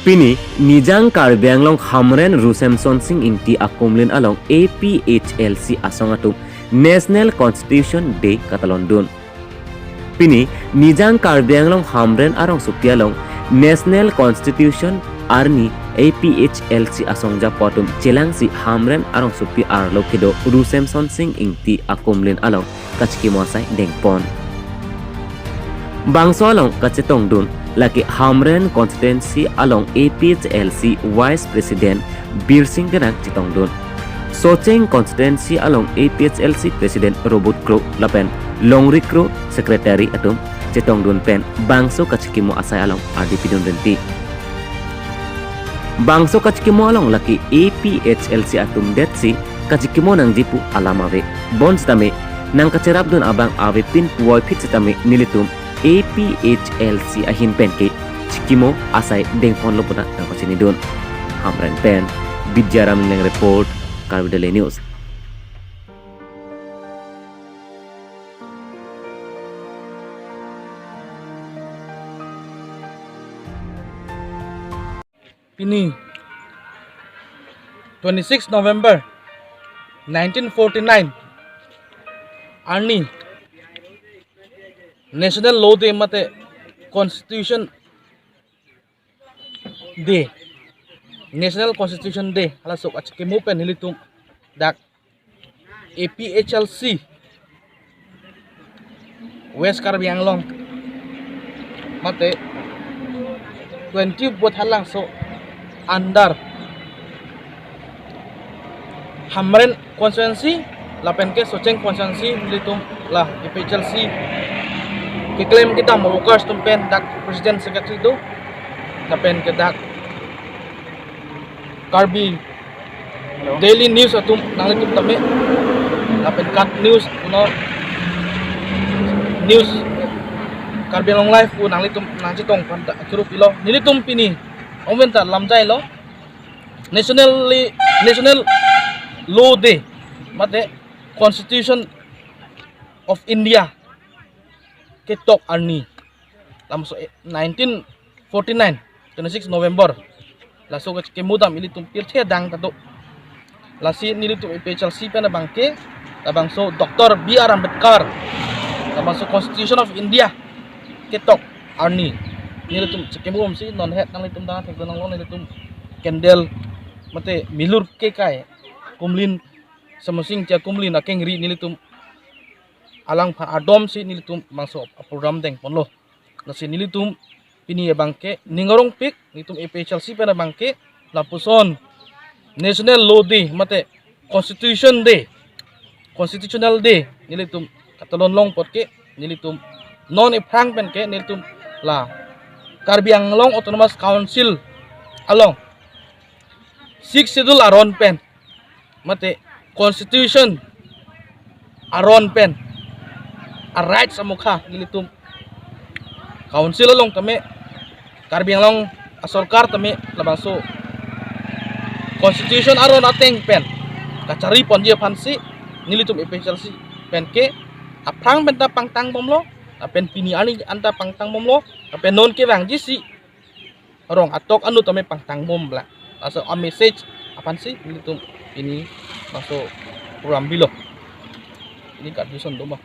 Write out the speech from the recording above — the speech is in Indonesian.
Pini Nijang Karbi Anglong Hamren Rusemson Singh Inti Akumlin along APHLC Asongatu National Constitution Day Katalondun. Pini Nijang Karbi Anglong Hamren Arong Supialong National Constitution Arni APHLC Asongja Potum Jelangsi Hamren Arong Supi Arlo Kido Rusemson Singh Inti Akumlin along Kachiki Mosai Dengpon. Bangso along Kachetong Dun laki Hamren constituency along APHLC Vice President Bir Singh Gerak Chitongdun. Socheng constituency along APHLC President Robert Crow Lapen Longri Crow Secretary atum Chitongdun pen Bangso Kachikimo asai along RDP Dun Renti. Bangso Kachikimo along laki APHLC atum detsi Kachikimo nang jipu alamawe bonds tame nang kacerap dun abang awe pin puoi pit tame nilitum APHLC ahin pen ke Chikimo asai dengpon lo punak nang pasini dun. Hamren pen Bidjara Mingleng report Karbi Daily News. Pini 26 November 1949 Arni National Law Day mate Constitution Day National Constitution Day hala sok achkimu pen hilitum dak APHLC West Karbi Anglong mate 20 buat halang so under Hamren constituency lapen ke Socheng constituency hilitum lah APHLC kiklaim kita mau workers tumpen dak presiden secretary itu lapen ke dak Karbi Daily News atum nanglitum tame lapen kat news kuno news Karbi Long Life ku nanglitum nangcitong panda kirup ilo nilitum pini omenta lamjai lo National Law Day mate Constitution of India ketok Arni lamso 1949 26 November laso ke mudam ilitum pilthe dang tato lasi nilitum APHLC pena bangke tabangso Dr. B.R. Ambedkar tabangso Constitution of India ketok Arni nilitum cekemum si non het nang litum dang thek nang lo nilitum kendel mate milur ke kai kumlin samusing tia kumlin akeng ri nilitum alang pa adom si nilitum bangso program deng ponlo nasi nilitum pini ya bangke ningorong pik nilitum APHLC pena bangke lapuson National Law Day mate Constitutional Day nilitum katalon long potke nilitum non iprang penke nilitum la Karbi Anglong Autonomous Council along 6 schedule aron pen mate Constitution aron pen a right sa mukha nilitum council along tame Karbi Anglong asorkar tame labangso Constitution aron ateng pen kacari pon dia pansi nilitum APHLC pen ke aprang benta pangtang bomlo apen pini ani anta pangtang bomlo apen non ke bang jisi rong atok anu tame pangtang bom bla aso a message apan si nilitum ini masuk program bilo ini kat dusun doma